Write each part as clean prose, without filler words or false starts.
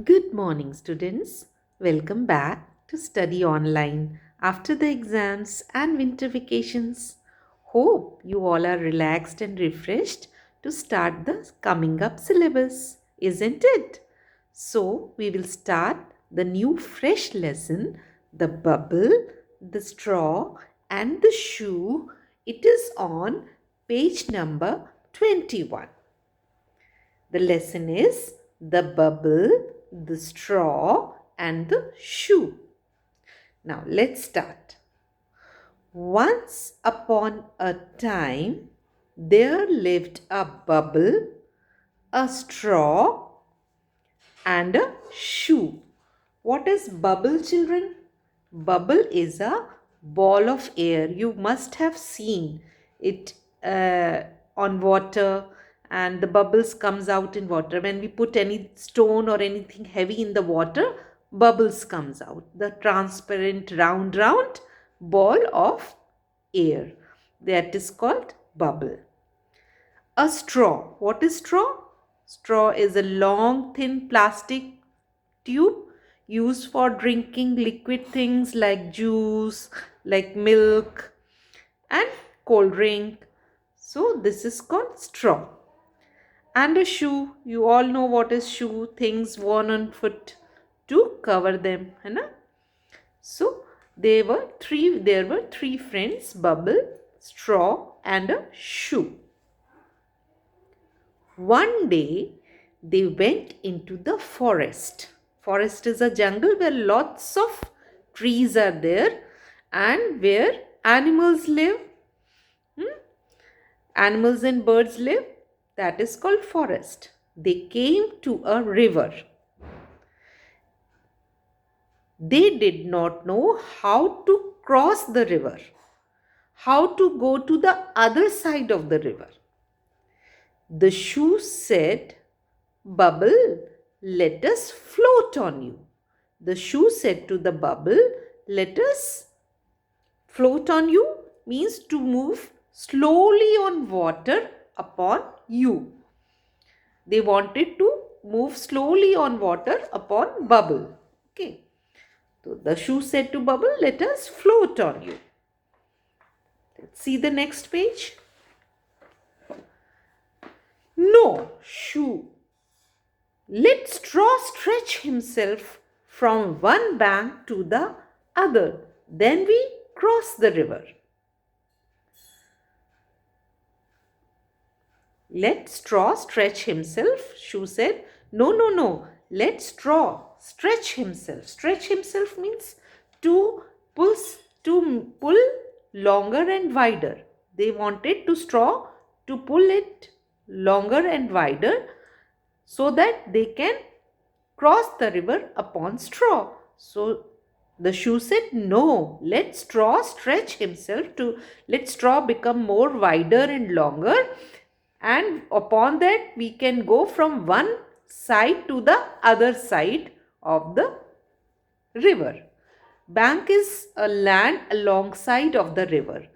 Good morning, students. Welcome back to Study Online after the exams and winter vacations. Hope you all are relaxed and refreshed to start the coming up syllabus, isn't it? So, we will start the new fresh lesson, the bubble, the straw, and the shoe. It is on page number 21. The lesson is the bubble, the straw, and the shoe. Now let's start. Once upon a time, there lived a bubble, a straw, and a shoe. What is bubble, children? Bubble is a ball of air. You must have seen it on water, and the bubbles comes out in water. When we put any stone or anything heavy in the water, bubbles comes out. The transparent round ball of air. That is called bubble. A straw. What is straw? Straw is a long, thin plastic tube used for drinking liquid things like juice, like milk, and cold drink. So, this is called straw. And a shoe. You all know what is shoe, things worn on foot to cover them. है ना? So, there were three friends, bubble, straw, and a shoe. One day, they went into the forest. Forest is a jungle where lots of trees are there and where animals live. Animals and birds live. That is called forest. They came to a river. They did not know how to cross the river, how to go to the other side of the river. The shoe said, Bubble, let us float on you. The shoe said to the bubble, Let us float on you means to move slowly on water upon you. They wanted to move slowly on water upon bubble. Okay. So the shoe said to bubble, Let us float on you. Let's see the next page. No, shoe. Let straw stretch himself from one bank to the other. Then we cross the river. Let straw stretch himself, shoe said. No, no, no. Let straw stretch himself. Stretch himself means to pull, to pull longer and wider. They wanted to straw to pull it longer and wider so that they can cross the river upon straw. So the shoe said, No, let straw stretch himself to let straw become more wider and longer, and upon that we can go from one side to the other side of the river. Bank is a land alongside of the river.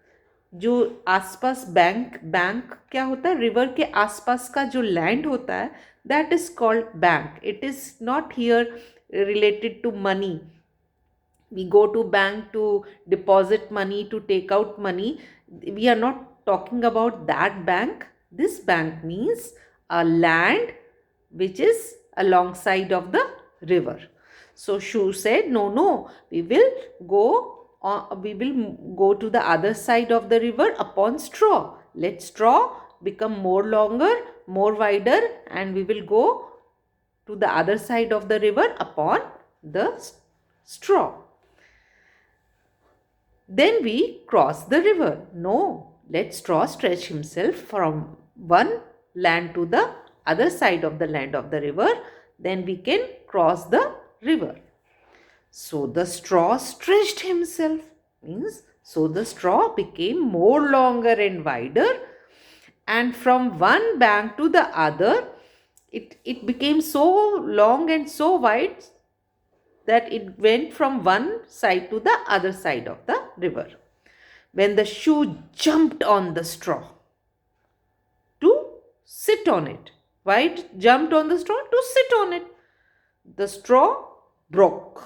जो आसपास bank क्या होता है, river के आसपास का जो land होता है, that is called bank. It is not here related to money. We go to bank to deposit money, to take out money. We are not talking about that bank. This bank means a land which is alongside of the river. So shoe said, No, no, we will go to the other side of the river upon straw. Let straw become more longer, more wider, and we will go to the other side of the river upon the straw. Then we cross the river. No, let straw stretch himself from one land to the other side of the land of the river. Then we can cross the river. So the straw stretched himself, means so the straw became more longer and wider, and from one bank to the other it became so long and so wide that it went from one side to the other side of the river. When the shoe jumped on the straw to sit on it. Why it jumped on the straw? To sit on it. The straw broke.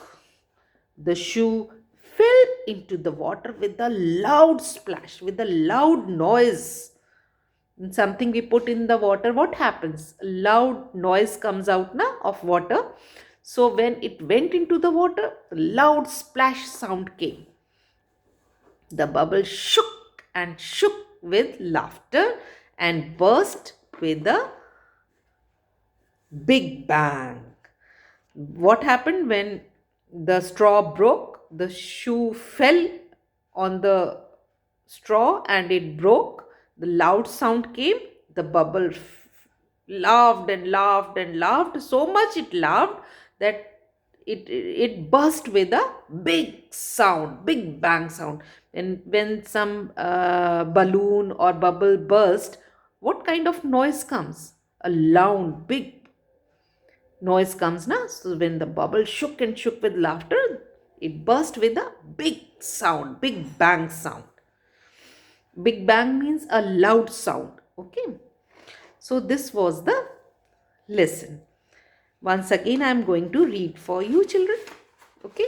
The shoe fell into the water with a loud splash, with a loud noise. And something we put in the water, what happens? A loud noise comes out of water. So when it went into the water, a loud splash sound came. The bubble shook and shook with laughter and burst with a big bang. What happened when the straw broke? The shoe fell on the straw and it broke. The loud sound came. The bubble laughed and laughed and laughed. So much it laughed that it burst with a big sound, big bang sound. And when some balloon or bubble burst, what kind of noise comes? A loud, big noise comes na. So when the bubble shook and shook with laughter, it burst with a big sound, big bang sound. Big bang means a loud sound. Okay, so this was the lesson. Once again I am going to read for you, children. Okay,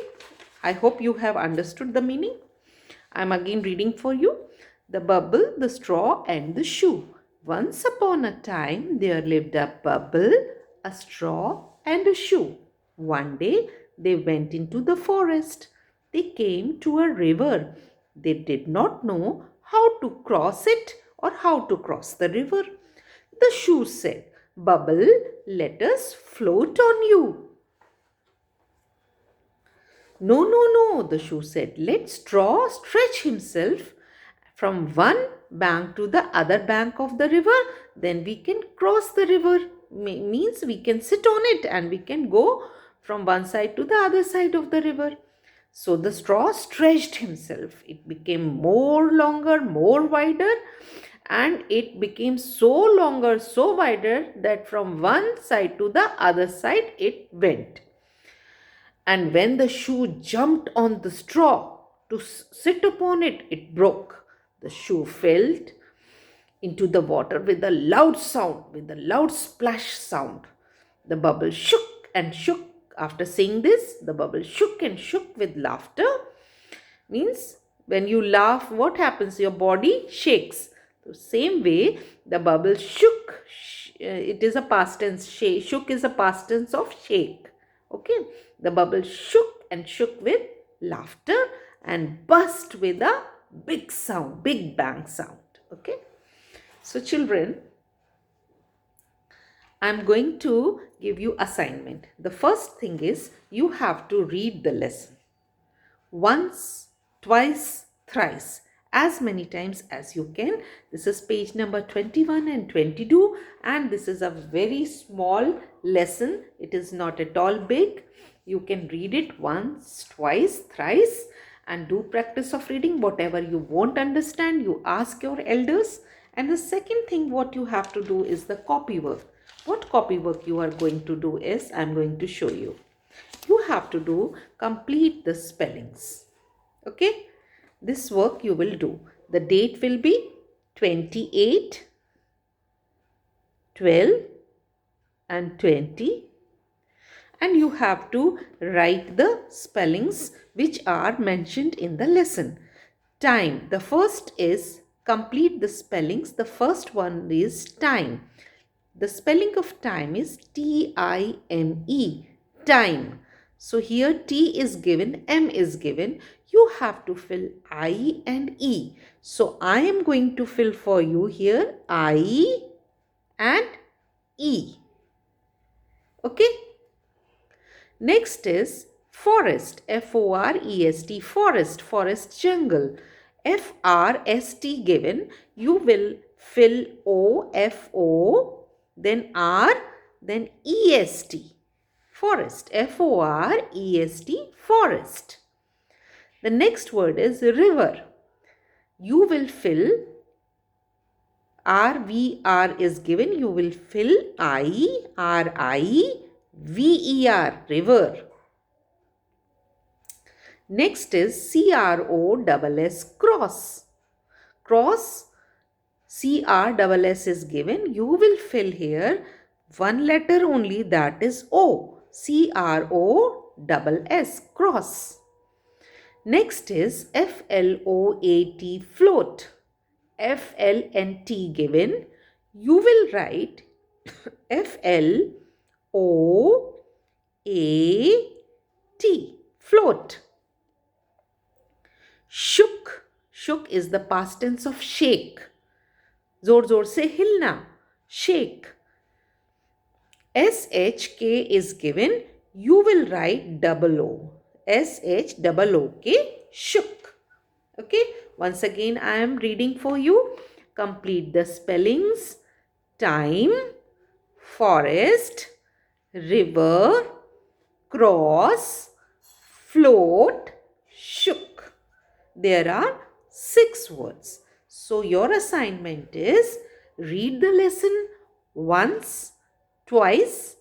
I hope you have understood the meaning. I am again reading for you. The bubble, the straw and the shoe. Once upon a time there lived a bubble, a straw and a shoe. One day they went into the forest. They came to a river. They did not know how to cross it or how to cross the river. The shoe said, "Bubble, let us float on you." "No, no, no," the shoe said. "Let straw stretch himself from one bank to the other bank of the river. Then we can cross the river." Means we can sit on it and we can go from one side to the other side of the river. So the straw stretched himself. It became more longer, more wider, and it became so longer, so wider that from one side to the other side it went. And when the shoe jumped on the straw to sit upon it, it broke. The shoe fell into the water with a loud sound, with a loud splash sound. The bubble shook and shook. After saying this, the bubble shook and shook with laughter. Means when you laugh, what happens? Your body shakes. The same way, the bubble shook. It is a past tense. Shook is a past tense of shake. Okay. The bubble shook and shook with laughter and burst with a big sound, big bang sound. Okay. So children, I am going to give you assignment. The first thing is you have to read the lesson once, twice, thrice, as many times as you can. This is page number 21 and 22, and this is a very small lesson. It is not at all big. You can read it once, twice, thrice, and do practice of reading. Whatever you won't understand, you ask your elders. And the second thing what you have to do is the copy work. What copy work you are going to do is, I am going to show you. You have to do complete the spellings. Okay, this work you will do. The date will be 28, 12 and 20, and you have to write the spellings which are mentioned in the lesson. Time, the first is complete the spellings. The first one is time. The spelling of time is T-I-M-E, time. So here T is given, M is given. You have to fill I and E. So I am going to fill for you here I and E. Okay. Next is forest, F-O-R-E-S-T, forest, forest, jungle. F-R-S-T given, you will fill O, F-O, then R, then E-S-T, forest, F-O-R-E-S-T, forest. The next word is river. You will fill R-V-R is given, you will fill I, R-I, V-E-R, river. Next is C-R-O-S-S, cross. Cross, C-R-S-S is given. You will fill here one letter only, that is O. C-R-O-S-S, cross. Next is F-L-O-A-T, float. F-L-N-T given. You will write F-L-O-A-T, float. Shook. Shook is the past tense of shake. जोर जोर से हिलना, shake. S-H-K is given. You will write double O. S-H-O-O-K, shook. Okay, once again I am reading for you. Complete the spellings. Time, forest, river, cross, float, shook. There are 6 words. So your assignment is read the lesson once, twice,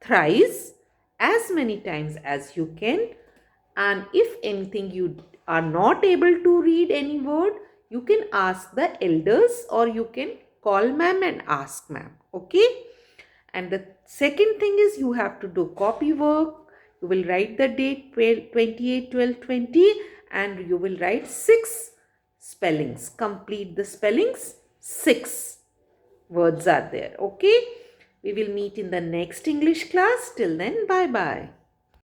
thrice, as many times as you can. And if anything you are not able to read any word, you can ask the elders or you can call ma'am and ask ma'am. Okay? And the second thing is you have to do copy work. You will write the date 28/12/20 and you will write 6 spellings. Complete the spellings. 6 words are there. Okay? We will meet in the next English class. Till then, bye-bye.